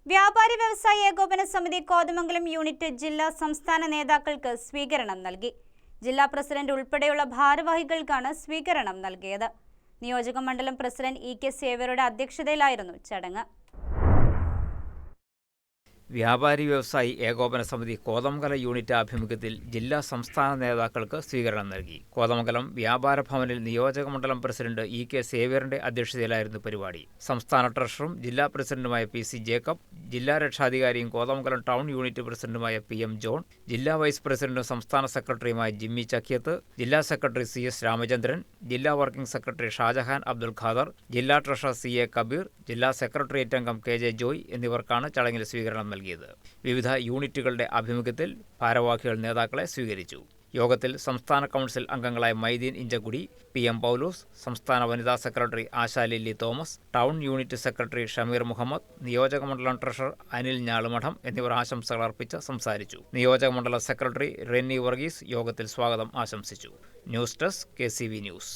വ്യാപാരി വ്യവസായി ഏകോപന സമിതി കോതമംഗലം യൂണിറ്റ് ജില്ലാ സംസ്ഥാന നേതാക്കൾക്ക് സ്വീകരണം നൽകി. ജില്ലാ പ്രസിഡന്റ് ഉൾപ്പെടെയുള്ള ഭാരവാഹികൾക്കാണ് സ്വീകരണം നൽകിയത്. നിയോജക മണ്ഡലം പ്രസിഡന്റ് ഇ.കെ. സേവ്യറുടെ അധ്യക്ഷതയിലായിരുന്നു ചടങ്ങ്. വ്യാപാരി വ്യവസായി ഏകോപന സമിതി കോതമംഗലം യൂണിറ്റ് ആഭിമുഖ്യത്തിൽ ജില്ലാ സംസ്ഥാന നേതാക്കൾക്ക് സ്വീകരണം നൽകി. കോതമംഗലം വ്യാപാര ഭവനിൽ നിയോജക മണ്ഡലം പ്രസിഡന്റ് ഇ.കെ. സേവ്യറിന്റെ അധ്യക്ഷതയിലായിരുന്നു പരിപാടി. സംസ്ഥാന ട്രഷററും ജില്ലാ പ്രസിഡന്റുമായ പി.സി. ജേക്കബ്, ജില്ലാ രക്ഷാധികാരിയും കോതമംഗലം ടൗൺ യൂണിറ്റ് പ്രസിഡന്റുമായ പി.എം. ജോൺ, ജില്ലാ വൈസ് പ്രസിഡന്റും സംസ്ഥാന സെക്രട്ടറിയുമായ ജിമ്മി ചക്കിയത്ത്, ജില്ലാ സെക്രട്ടറി സി.എസ്. രാമചന്ദ്രൻ, ജില്ലാ വർക്കിംഗ് സെക്രട്ടറി ഷാജഹാൻ അബ്ദുൽ ഖാദർ, ജില്ലാ ട്രഷറർ സി.എ. കബീർ, ജില്ലാ സെക്രട്ടേറിയറ്റ് അംഗം കെ.ജെ. ജോയ് എന്നിവർക്കാണ് ചടങ്ങിൽ സ്വീകരണം നൽകിയത്. വിവിധ യൂണിറ്റുകളുടെ ആഭിമുഖ്യത്തിൽ ഭാരവാഹികൾ നേതാക്കളെ സ്വീകരിച്ചു. യോഗത്തിൽ സംസ്ഥാന കൗൺസിൽ അംഗങ്ങളായ മൈദീൻ ഇഞ്ചക്കുടി, പി.എം. പൗലോസ്, സംസ്ഥാന വനിതാ secretary Asha Lilly Thomas, town unit secretary Shameer Muhammad, നിയോജക മണ്ഡലം ട്രഷറർ അനിൽ ഞാളുമഠം എന്നിവർ ആശംസകൾ അർപ്പിച്ച് സംസാരിച്ചു. നിയോജക മണ്ഡലം സെക്രട്ടറി റെന്നി വർഗീസ് യോഗത്തിൽ സ്വാഗതം ആശംസിച്ചു. News desk KCV news.